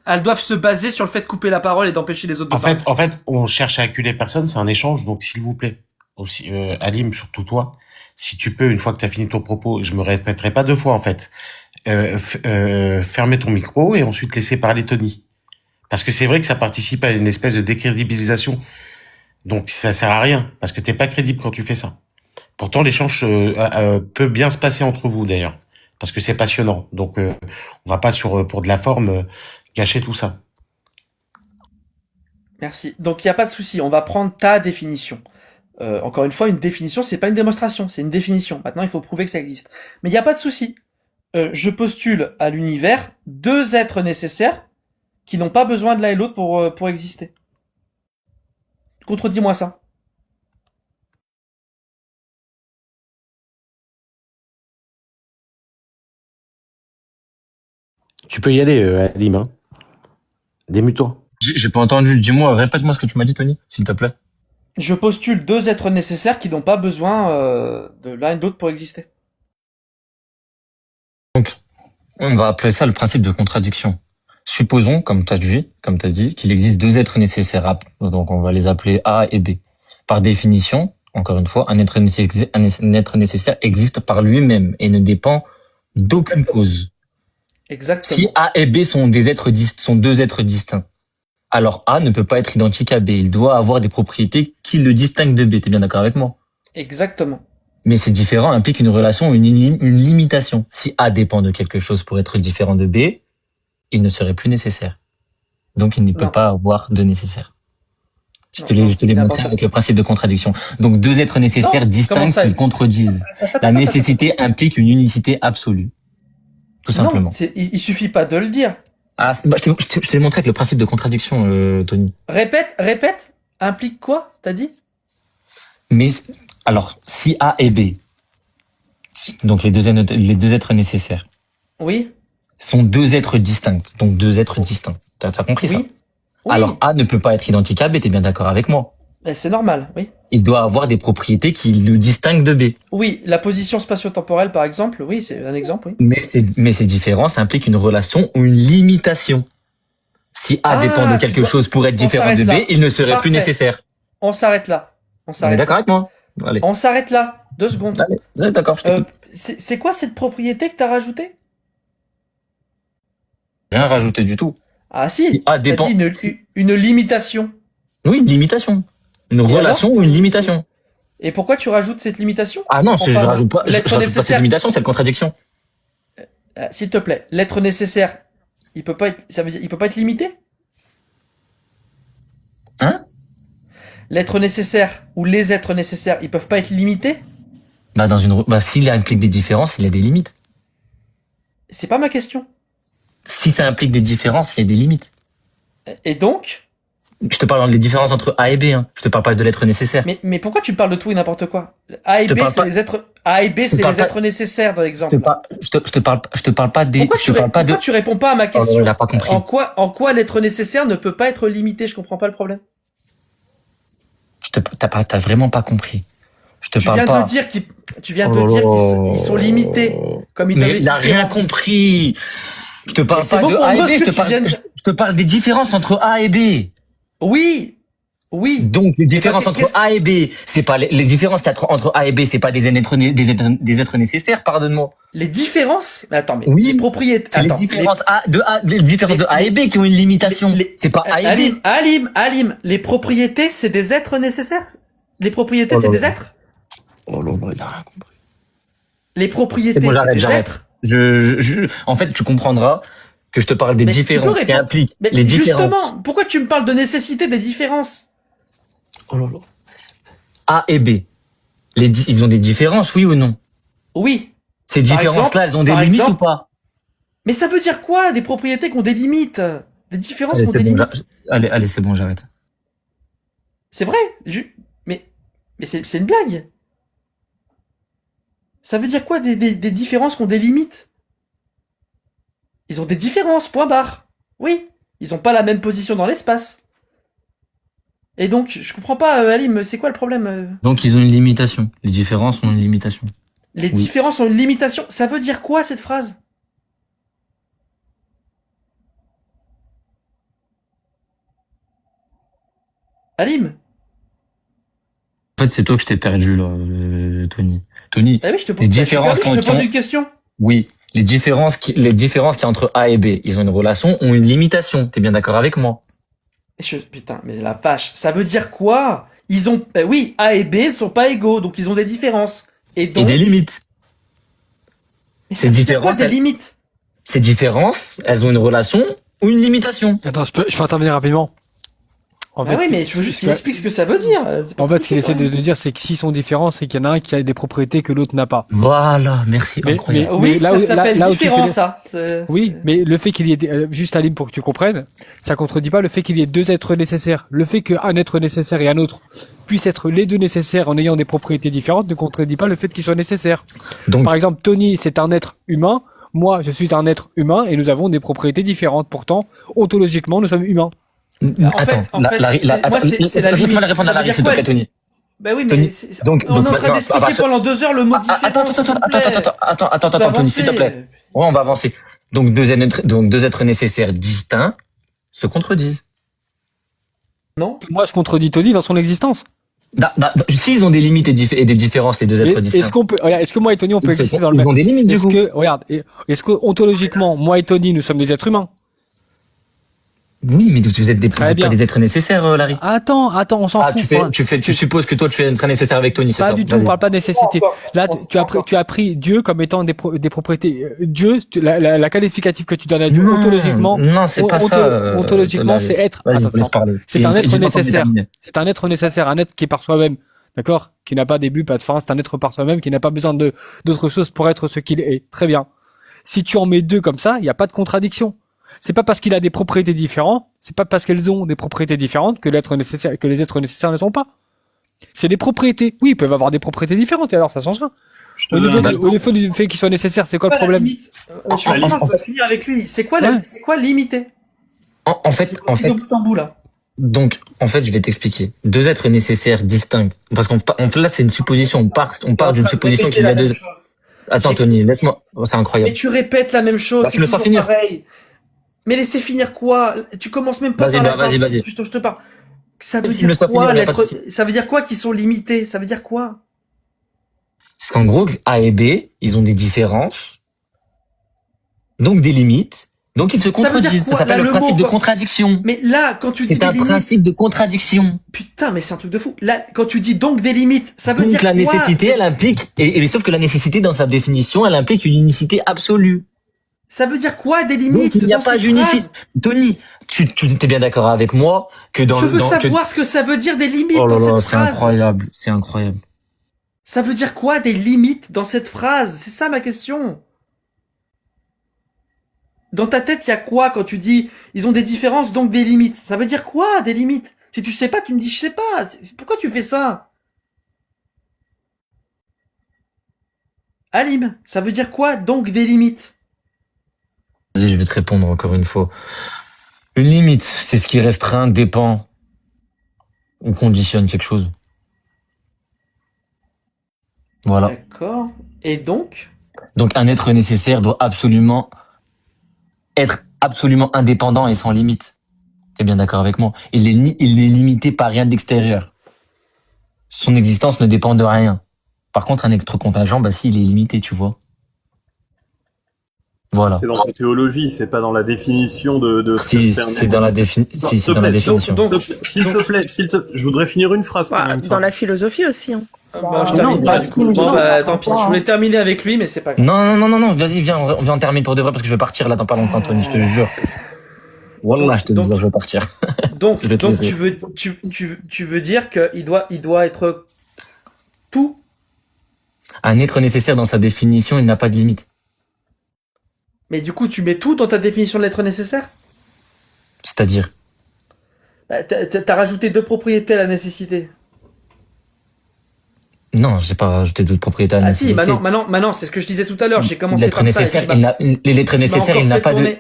elle doive se baser sur le fait de couper la parole et d'empêcher les autres de parler. En fait, on cherche à acculer personne, c'est un échange, donc s'il vous plaît, aussi, Alim, surtout toi, si tu peux, une fois que tu as fini ton propos, je me répéterai pas 2 fois en fait, fermer ton micro et ensuite laisser parler Tony. Parce que c'est vrai que ça participe à une espèce de décrédibilisation. Donc ça sert à rien, parce que t'es pas crédible quand tu fais ça. Pourtant, l'échange peut bien se passer entre vous d'ailleurs, parce que c'est passionnant. Donc on va pas pour de la forme gâcher tout ça. Merci. Donc il y a pas de souci, on va prendre ta définition. Encore une fois, une définition, c'est pas une démonstration, c'est une définition. Maintenant, il faut prouver que ça existe. Mais il y a pas de souci. Je postule à l'univers 2 êtres nécessaires qui n'ont pas besoin de l'un et l'autre pour exister. Contredis-moi ça. Tu peux y aller, Alim. Hein. Démute-toi. J'ai pas entendu. Dis-moi, répète-moi ce que tu m'as dit, Tony, s'il te plaît. Je postule 2 êtres nécessaires qui n'ont pas besoin de l'un et de l'autre pour exister. Donc, on va appeler ça le principe de contradiction. Supposons, comme tu as dit, qu'il existe 2 êtres nécessaires. Donc, on va les appeler A et B. Par définition, encore une fois, un être nécessaire existe par lui-même et ne dépend d'aucune cause. Exactement. Si A et B sont 2 êtres distincts, alors A ne peut pas être identique à B. Il doit avoir des propriétés qui le distinguent de B. T'es bien d'accord avec moi? Exactement. Mais ces différents impliquent une relation, une limitation. Si A dépend de quelque chose pour être différent de B, il ne serait plus nécessaire. Donc il ne peut pas avoir de nécessaire. Je te l'ai montré avec le principe de contradiction. Donc 2 êtres nécessaires distincts se contredisent. La nécessité implique une unicité absolue. Tout simplement. Non, il suffit pas de le dire. Ah, bah, je te l'ai montré avec le principe de contradiction, Tony. Répète. Implique quoi, t'as dit? Mais, alors, si A et B, donc les deux êtres nécessaires, Oui. sont 2 êtres distincts, donc 2 êtres distincts. T'as compris ça? Oui. Alors A ne peut pas être identique à B, t'es bien d'accord avec moi? C'est normal, oui. Il doit avoir des propriétés qui le distinguent de B. Oui, la position spatio-temporelle, par exemple, oui, c'est un exemple, oui. Mais ces différences impliquent une relation ou une limitation. Si A dépend de quelque chose pour être différent de B, il ne serait plus nécessaire. On s'arrête là. On est d'accord avec moi? Allez. On s'arrête là. 2 secondes. Allez, d'accord, je t'écoute. C'est quoi cette propriété que t'as rajoutée? Rien rajouté du tout. Ah si, A dépend. T'as dit une limitation. Oui, une limitation. Une relation ou une limitation. Et pourquoi tu rajoutes cette limitation? Ah non, je rajoute pas. L'être Je rajoute pas nécessaire. cette limitation, c'est une contradiction. S'il te plaît, l'être nécessaire, il peut pas être, ça veut dire, il peut pas être limité? Hein? L'être nécessaire ou les êtres nécessaires, ils peuvent pas être limités? S'il implique des différences, il y a des limites. C'est pas ma question. Si ça implique des différences, il y a des limites. Et donc? Je te parle des différences entre A et B, hein. Je te parle pas de l'être nécessaire. Mais pourquoi tu parles de tout et n'importe quoi? A et B, c'est les êtres, A et B, c'est les êtres nécessaires dans l'exemple. Je te parle pas des, Pourquoi tu réponds pas à ma question? Il a pas compris. En quoi l'être nécessaire ne peut pas être limité? Je comprends pas le problème. T'as vraiment pas compris. Tu viens de dire qu'ils sont limités. Comme ils Mais il a rien compris. Je te parle pas de A et B, je te parle des différences entre A et B. Oui. Donc, les différences entre A et B, c'est pas les différences qu'il y a entre A et B, c'est pas des êtres nécessaires, pardonne-moi. Les différences? Mais attends, mais oui, les propriétés. C'est les différences de A et B qui ont une limitation. C'est pas A et B. Alim, les propriétés, c'est des êtres nécessaires? Les propriétés, c'est des êtres? Oh là là, il a rien compris. Les propriétés, c'est bon, j'arrête. En fait, tu comprendras que je te parle des différences qui impliquent les différences. Justement, pourquoi tu me parles de nécessité des différences? Oh là là. A et B, ils ont des différences, oui ou non? Oui. Ces différences-là, elles ont des limites ou pas? Mais ça veut dire quoi, des propriétés qui ont des limites? Des différences qui ont des limites? Allez, c'est bon, j'arrête. C'est vrai, mais c'est une blague. Ça veut dire quoi, des différences qui ont des limites? Ils ont des différences, point barre. Oui, ils ont pas la même position dans l'espace. Et donc, je comprends pas, Alim, c'est quoi le problème? Donc, ils ont une limitation. Les différences ont une limitation. Les différences ont une limitation. Ça veut dire quoi, cette phrase? Alim? En fait, c'est toi que je t'ai perdu, là, Tony. Tony, oui, je te pose une question. Oui, les différences qu'il y a entre A et B, ils ont une relation, ont une limitation. T'es bien d'accord avec moi? Putain, mais la vache, ça veut dire quoi? Ils ont, oui, A et B ne sont pas égaux, donc ils ont des différences. Et des limites. Mais ça veut dire quoi, des limites? Ces différences, elles ont une relation ou une limitation. Attends, je peux intervenir rapidement. En Ah oui, mais je veux juste qu'il explique ce que ça veut dire. En fait, ce qu'il essaie de dire, c'est que s'ils sont différents, c'est qu'il y en a un qui a des propriétés que l'autre n'a pas. Voilà, merci, incroyable. Oui, là ça où- s'appelle là où tu fais différent, les- ça. Oui, mais le fait qu'il y ait juste Alim pour que tu comprennes, ça contredit pas le fait qu'il y ait deux êtres nécessaires. Le fait qu'un être nécessaire et un autre puissent être les deux nécessaires en ayant des propriétés différentes ne contredit pas le fait qu'ils soient nécessaires. Donc, Par exemple, Tony, c'est un être humain. Moi, je suis un être humain et nous avons des propriétés différentes. Pourtant, ontologiquement, nous sommes humains. attends, en fait, moi, c'est la laisse-moi limite. répondre Ça à la veut dire s'il te quoi, plaît, Tony. Bah oui, mais Tony, donc, on est en train maintenant, d'expliquer pendant 2 heures le mot différent. Attends, Tony, s'il te plaît. Ouais, on va avancer. Donc, deux êtres nécessaires distincts se contredisent. Non? Moi, je contredis Tony dans son existence. S'ils ont des limites et des différences, les deux êtres distincts. Est-ce que moi et Tony, on peut exister dans le Ils même... ont des limites, du coup. Est-ce que ontologiquement, moi et Tony, nous sommes des êtres humains? Oui, mais vous êtes Très bien. pas des êtres nécessaires, Larry. Attends, on s'en fout. Tu supposes que toi, tu es un être nécessaire avec Tony, c'est ça? Pas du tout, on Vas-y. parle pas de nécessité. Là, tu as pris Dieu comme étant des propriétés. Dieu, la qualificative que tu donnes à Dieu, ontologiquement. Non, c'est pas ça. Ontologiquement, c'est être. Vas-y, Attends, laisse parler. c'est un être Dis-moi comment nécessaire. déterminer. C'est un être nécessaire, un être qui est par soi-même. D'accord? Qui n'a pas de début, pas de fin. C'est un être par soi-même, qui n'a pas besoin d'autre chose pour être ce qu'il est. Très bien. Si tu en mets deux comme ça, il n'y a pas de contradiction. C'est pas parce qu'il a des propriétés différentes, c'est pas parce qu'elles ont des propriétés différentes que les êtres nécessaires ne sont pas. C'est des propriétés. Oui, ils peuvent avoir des propriétés différentes et alors ça change rien. Au niveau du fait qu'ils soient nécessaires, c'est quoi le problème? Tu vas finir avec lui. C'est quoi limité? En fait, là. donc, en fait, je vais t'expliquer. Deux êtres nécessaires distincts. Parce là, c'est une supposition. On part d'une supposition qu'il y a deux. Attends, Tony, laisse-moi. Oh, c'est incroyable. Et tu répètes la même chose. Tu me laisses finir. Pareil. Mais laissez finir quoi? Tu commences même pas. Vas-y. Je te parle. Ça veut dire quoi, ça veut dire quoi qu'ils sont limités? Ça veut dire quoi? Parce qu'en gros, A et B, ils ont des différences. Donc des limites. Donc ils se contredisent. Ça s'appelle le principe de contradiction. Mais là, quand tu dis c'est un principe de contradiction. Putain, mais c'est un truc de fou. Là, quand tu dis donc des limites, ça veut dire quoi? Donc la nécessité, elle implique, et sauf que la nécessité dans sa définition, elle implique une unicité absolue. Ça veut dire quoi, des limites? Donc il n'y a pas d'unicité. Tony, tu t'es bien d'accord avec moi que dans Je veux savoir ce que ça veut dire des limites dans cette phrase. C'est incroyable. Ça veut dire quoi, des limites dans cette phrase? C'est ça ma question. Dans ta tête, il y a quoi quand tu dis ils ont des différences, donc des limites? Ça veut dire quoi, des limites? Si tu sais pas, tu me dis je sais pas. Pourquoi tu fais ça? Alim, ça veut dire quoi, donc des limites? Vas-y, je vais te répondre encore une fois. Une limite, c'est ce qui restreint, dépend ou conditionne quelque chose. Voilà. D'accord. Et donc? Donc un être nécessaire doit absolument être absolument indépendant et sans limite. T'es bien d'accord avec moi? Il est limité par rien d'extérieur. Son existence ne dépend de rien. Par contre, un être contingent, bah si, il est limité, tu vois. Voilà. C'est dans la théologie, c'est pas dans la définition de si, c'est dans la définition. Si, c'est dans la définition. Donc, s'il te plaît, je voudrais finir une phrase quand même. Dans la philosophie aussi. Hein. Je termine pas du coup. Tant pis. Je voulais terminer avec lui, mais c'est pas grave. Non. Vas-y, viens, on en termine pour de vrai parce que je vais partir là dans pas longtemps, Tony, je te jure. Wallah, je te dis, je vais partir. Donc, tu veux dire qu'il doit être tout? Un être nécessaire dans sa définition, il n'a pas de limite. Mais du coup, tu mets tout dans ta définition de l'être nécessaire? C'est-à-dire? T'as rajouté 2 propriétés à la nécessité. Non, j'ai pas rajouté d'autres propriétés à la nécessité. Ah si, maintenant, c'est ce que je disais tout à l'heure. J'ai commencé l'être par nécessaire, ça. l'être nécessaire, il n'a pas de...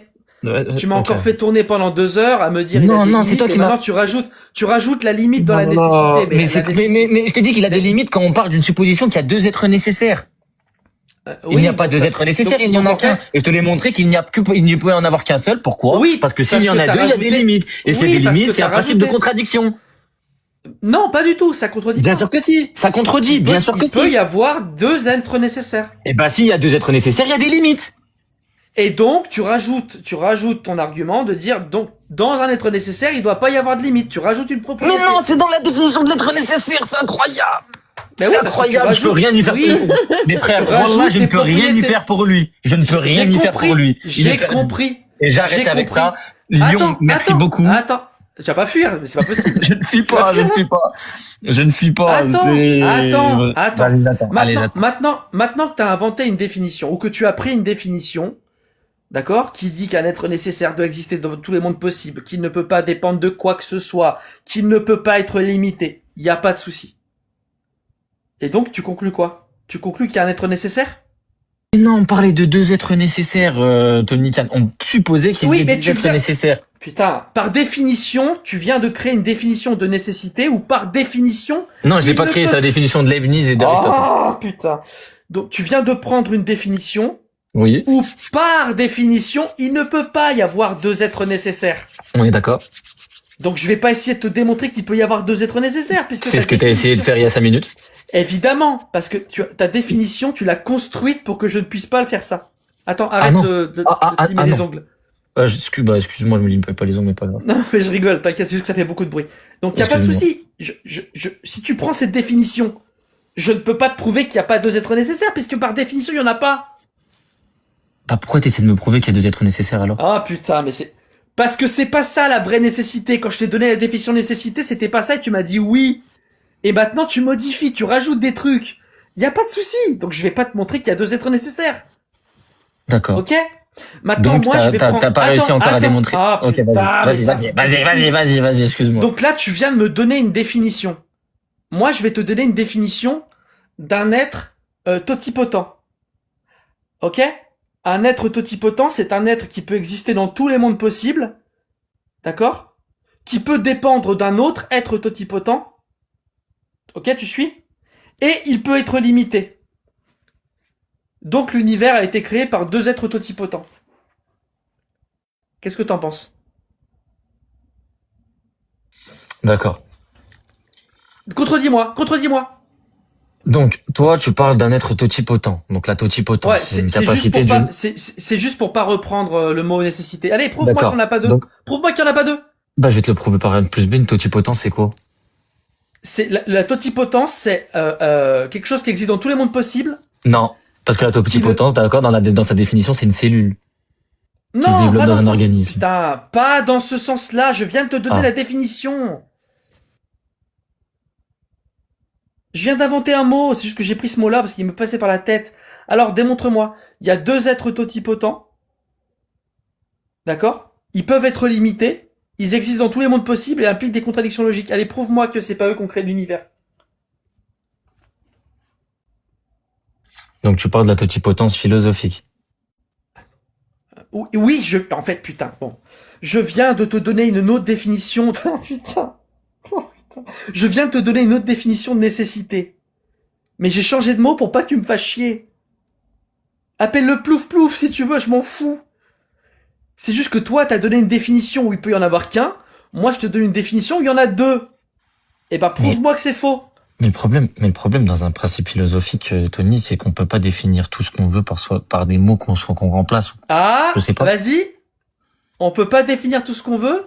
Tu m'as encore fait tourner pendant 2 heures à me dire. Non, c'est toi qui m'as. Tu rajoutes la limite dans la nécessité. Mais je te dis qu'il a des limites quand on parle d'une supposition qu'il y a 2 êtres nécessaires. Il n'y a pas 2 êtres nécessaires, il n'y en a qu'un. Et je te l'ai montré qu'il ne peut en avoir qu'un seul. Pourquoi? Oui, parce que s'il y en a 2, il y a des limites. Et c'est des limites, c'est un principe de contradiction. Non, pas du tout, ça contredit pas. Bien sûr que si, ça contredit, bien sûr que si. Il peut y avoir 2 êtres nécessaires. Et bah s'il y a 2 êtres nécessaires, il y a des limites. Et donc, tu rajoutes ton argument de dire, donc, dans un être nécessaire, il doit pas y avoir de limite. Tu rajoutes une propriété. Mais non, c'est dans la définition de l'être nécessaire, c'est incroyable. Mais c'est incroyable, je peux rien y faire pour lui. Mes frères, moi, je ne peux rien y faire pour lui. Je ne peux rien y faire pour lui. J'ai compris. Et j'arrête avec ça. Lyon, merci beaucoup. Tu vas pas fuir, mais c'est pas possible. Je ne fuis Tu vas pas, je fuir, ne là? fuis pas. Je ne fuis pas. Attends. Vas-y, attends. Allez, j'attends. Maintenant que tu as inventé une définition, ou que tu as pris une définition, d'accord, qui dit qu'un être nécessaire doit exister dans tous les mondes possibles, qu'il ne peut pas dépendre de quoi que ce soit, qu'il ne peut pas être limité, il n'y a pas de souci. Et donc, tu conclus quoi? Tu conclus qu'il y a un être nécessaire? Mais non, on parlait de deux êtres nécessaires, Tony Khan. On supposait qu'il y Oui, avait mais deux tu êtres viens... nécessaires. Putain, par définition, tu viens de créer une définition de nécessité, ou par définition... Non, je l'ai il pas ne créé, peut- c'est la définition de Leibniz et d'Aristote. Oh, putain. Donc, tu viens de prendre une définition, Oui, où par définition, il ne peut pas y avoir deux êtres nécessaires. on est d'accord. Donc je vais pas essayer de te démontrer qu'il peut y avoir deux êtres nécessaires, puisque C'est ce que tu as essayé de faire il y a 5 minutes. Évidemment, parce que ta définition, tu l'as construite pour que je ne puisse pas le faire ça. Attends, arrête non. de limer les non. ongles. Excuse-moi, je me lime pas les ongles, mais pas grave. Non, mais je rigole, t'inquiète, c'est juste que ça fait beaucoup de bruit. Donc y a pas de Excuse-moi. souci. Si tu prends cette définition, je ne peux pas te prouver qu'il n'y a pas deux êtres nécessaires, puisque par définition, il y en a pas. Bah, pourquoi t'essaies de me prouver qu'il y a deux êtres nécessaires alors? Ah putain, mais c'est... Parce que c'est pas ça la vraie nécessité. Quand je t'ai donné la définition de nécessité, c'était pas ça et tu m'as dit oui. Et maintenant tu modifies, tu rajoutes des trucs. Y a pas de souci. Donc je vais pas te montrer qu'il y a deux êtres nécessaires. D'accord. Ok? Maintenant Donc moi je vais prendre... t'as pas réussi encore à Attends. démontrer. Ah, Ok, putain, mais ça- vas-y, excuse-moi. Donc là tu viens de me donner une définition. Moi je vais te donner une définition d'un être totipotent. Ok? Un être totipotent, c'est un être qui peut exister dans tous les mondes possibles. D'accord? Qui peut dépendre d'un autre être totipotent. Ok, tu suis? Et il peut être limité. Donc l'univers a été créé par deux êtres totipotents. Qu'est-ce que t'en penses? D'accord. Contredis-moi. Donc, toi, tu parles d'un être totipotent. Donc, la totipotence, Ouais, c'est une c'est juste capacité pour pas, d'une... c'est juste pour pas reprendre le mot nécessité. Allez, prouve-moi D'accord. qu'il n'y en a pas deux. Donc, Prouve-moi qu'il n'y en a pas deux. bah, je vais te le prouver par N plus B. Une totipotence, c'est quoi? C'est la totipotence, c'est quelque chose qui existe dans tous les mondes possibles. Non. Parce que la totipotence, d'accord, dans sa définition, c'est une cellule. Non, se développe pas dans un ce- organisme. Putain, pas dans ce sens-là. Je viens de te donner Ah. la définition. Je viens d'inventer un mot. C'est juste que j'ai pris ce mot-là parce qu'il me passait par la tête. Alors, démontre-moi. Il y a deux êtres totipotents. D'accord? Ils peuvent être limités. Ils existent dans tous les mondes possibles et impliquent des contradictions logiques. Allez, prouve-moi que c'est pas eux qui ont créé l'univers. Donc, tu parles de la totipotence philosophique. Oui, en fait, putain, bon. Je viens de te donner une autre définition. Oh, putain. Oh, putain. Je viens de te donner une autre définition de nécessité. Mais j'ai changé de mot pour pas que tu me fasses chier. Appelle-le plouf plouf si tu veux, je m'en fous. C'est juste que toi, t'as donné une définition où il peut y en avoir qu'un. Moi, je te donne une définition où il y en a deux. Et bah, prouve-moi que c'est faux. Mais le problème dans un principe philosophique, Tony, c'est qu'on peut pas définir tout ce qu'on veut par des mots qu'on remplace. Ah, Je sais pas. vas-y. On peut pas définir tout ce qu'on veut.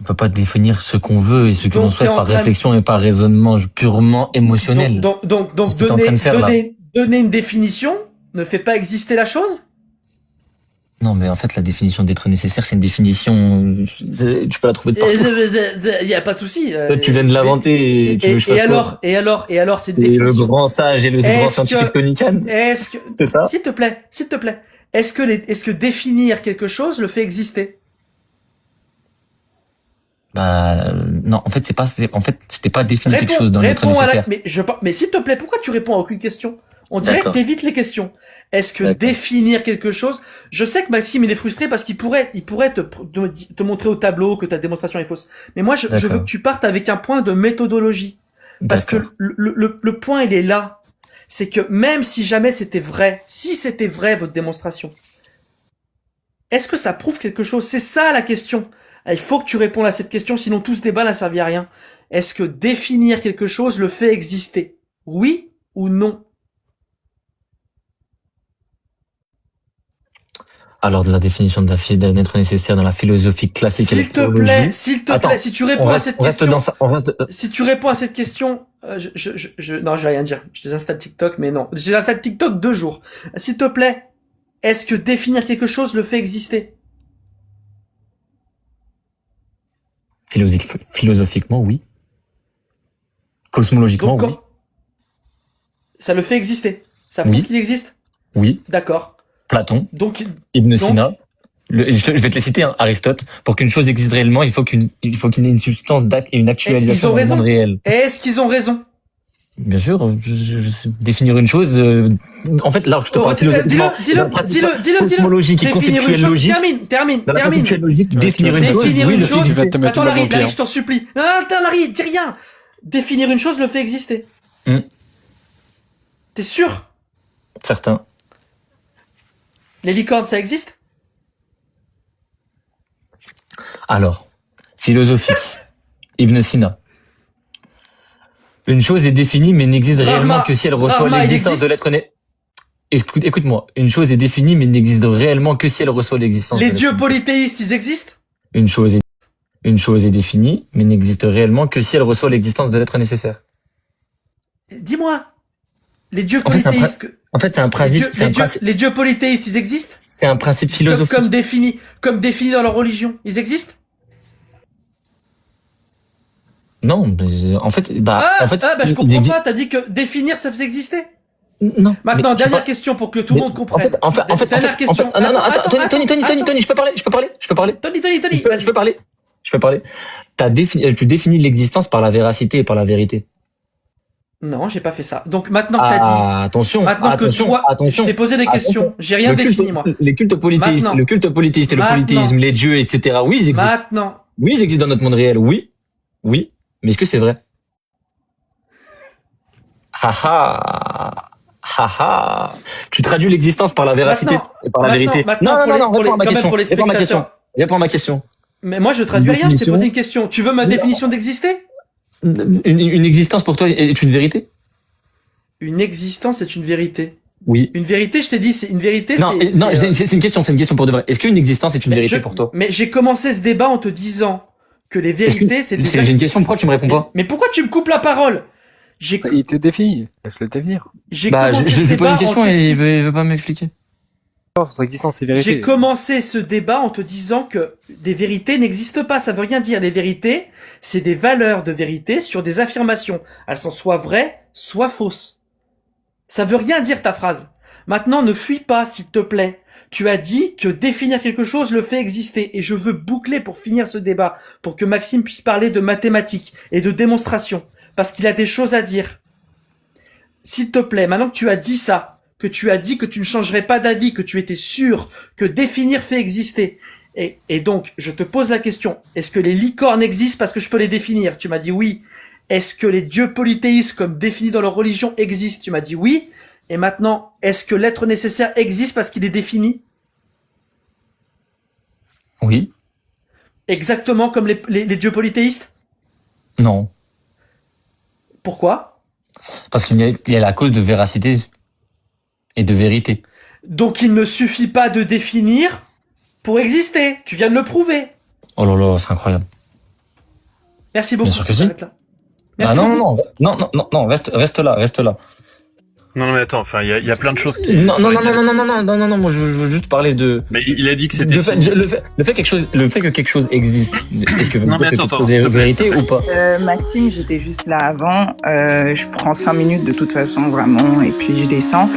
On peut pas définir ce qu'on veut et ce que Donc, l'on t'es souhaite en par train de- réflexion et par raisonnement purement émotionnel. Donc C'est ce que t'es en train de faire, là. donner une définition ne fait pas exister la chose. Non, mais en fait, la définition d'être nécessaire, c'est une définition, tu peux la trouver de partout. Il y a pas de souci. Toi, tu viens de l'inventer et tu veux que je fasse quoi? Et alors, cette T'es le définition. grand sage et le grand Est-ce scientifique que- Tony Khan. Est-ce que, C'est ça? s'il te plaît, est-ce que définir quelque chose le fait exister? Non, en fait, c'était pas définir quelque chose dans l'être réponds à la, nécessaire. mais s'il te plaît, pourquoi tu réponds à aucune question? On dirait que D'accord. t'évites les questions. Est-ce que D'accord. définir quelque chose, je sais que Maxime, il est frustré parce qu'il pourrait te montrer au tableau que ta démonstration est fausse. Mais moi, je D'accord. veux que tu partes avec un point de méthodologie. Parce que D'accord. le point, il est là. C'est que même si jamais c'était vrai, si c'était vrai votre démonstration, est-ce que ça prouve quelque chose? C'est ça la question. Il faut que tu répondes à cette question, sinon tout ce débat n'a servi à rien. Est-ce que définir quelque chose le fait exister? Oui ou non? Alors, de la définition d'un être nécessaire dans la philosophie classique et S'il te l'éthologie. plaît, Attends, si tu réponds à cette on reste question, dans ça, si tu réponds à cette question, non, je vais rien dire. Je désinstalle TikTok, mais non. Je désinstalle TikTok 2 jours. S'il te plaît, est-ce que définir quelque chose le fait exister? Philosophiquement, oui. Cosmologiquement, Donc, oui. ça le fait exister. Ça prouve Oui. qu'il existe. Oui. D'accord. Platon, Donc, Ibn Sina. Je vais te les citer, hein. Aristote. Pour qu'une chose existe réellement, il faut qu'il y ait une substance et une actualisation dans le raison. monde réel. Est-ce qu'ils ont raison? Bien sûr, définir une chose. En fait, là, je te parle philosophiquement. Dis-le. Cosmologique et conceptuelle logique. Termine. Dans la conceptuelle logique, définir une chose. Définir Oui, une le fait chose. Tu vas te mettre Attends, une balle dans Larry, le pied, Larry, je t'en supplie. Non, attends, Larry, dis rien. Définir une chose le fait exister. T'es sûr? Certain. Les licornes, ça existe? Alors, philosophique. Ibn Sina. Une chose est définie mais n'existe réellement que si elle reçoit Brahma, il l'existence existe. de l'être né. Écoute-moi. Une chose est définie mais n'existe réellement que si elle reçoit l'existence de Les l'être dieux né. polythéistes, ils existent? Une chose est définie mais n'existe réellement que si elle reçoit l'existence de l'être nécessaire. Dis-moi. Les dieux En fait, c'est un polythéistes. En fait, c'est un principe, Les dieux polythéistes, ils existent? c'est un principe philosophique. Comme défini dans leur religion. Ils existent? Non, mais en fait, Je il comprends existe- pas. T'as dit que définir, ça faisait exister? Non. Maintenant, mais tu dernière vois- question pour que tout le monde comprenne. Dernière question. non, non, attends, Attends, Tony, je peux parler. Tony, Je peux parler. Tu définis l'existence par la véracité et par la vérité. Non, j'ai pas fait ça. Donc maintenant que t'as dit, Attention, maintenant que toi, je attention. t'ai posé des questions, Attention. j'ai rien défini moi. Les cultes polythéistes, Maintenant. le culte polythéiste et le Maintenant. polythéisme, les dieux, etc. Oui, ils existent. Maintenant, Oui, ils existent dans notre monde réel. Oui. Mais est-ce que c'est vrai? Haha. Tu traduis l'existence par la véracité et par la vérité. Maintenant, Non, réponds à ma question. spectateurs. Réponds à ma question. Mais moi, je traduis Une rien. Je t'ai définition. posé une question. Tu veux ma définition d'exister? Une existence pour toi est une vérité? Une existence est une vérité. Oui. Une vérité, je t'ai dit, c'est une vérité. Non, c'est une question pour de vrai. Est-ce qu'une existence est une vérité pour toi? Mais j'ai commencé ce débat en te disant que les vérités, c'est des J'ai une question, pourquoi tu me réponds pas? Mais pourquoi tu me coupes la parole? Il te défie. Laisse-le définir. J'ai Bah, commencé je ce lui pose débat une question en et il veut pas m'expliquer. Votre existence est vérité. J'ai commencé ce débat en te disant que des vérités n'existent pas. Ça veut rien dire. Les vérités, c'est des valeurs de vérité sur des affirmations. Elles sont soit vraies, soit fausses. Ça veut rien dire ta phrase. Maintenant, ne fuis pas, s'il te plaît. Tu as dit que définir quelque chose le fait exister. Et je veux boucler pour finir ce débat, pour que Maxime puisse parler de mathématiques et de démonstration. Parce qu'il a des choses à dire. S'il te plaît, maintenant que tu as dit ça, que tu as dit que tu ne changerais pas d'avis, que tu étais sûr que définir fait exister. Et donc, je te pose la question, est-ce que les licornes existent parce que je peux les définir? Tu m'as dit oui. Est-ce que les dieux polythéistes, comme définis dans leur religion, existent? Tu m'as dit oui. Et maintenant, est-ce que l'être nécessaire existe parce qu'il est défini? Oui. Exactement comme les dieux polythéistes? Non. Pourquoi? Parce qu'il y a la cause de véracité et de vérité. Donc il ne suffit pas de définir pour exister. Tu viens de le prouver. Oh là là, c'est incroyable. Merci beaucoup. Bien sûr que si. J'arrête là. Merci Ah beaucoup. non, reste là. Non, mais attends, enfin, il y a plein de choses. Non, moi je veux juste parler de. Mais il a dit que c'était. Le fait que quelque chose existe. Est-ce que vous Non, me mais dites que attends, quelque chose s'il est te plaît. vérité ou pas? Maxime, j'étais juste là avant. Je prends 5 minutes de toute façon, vraiment, et puis je descends.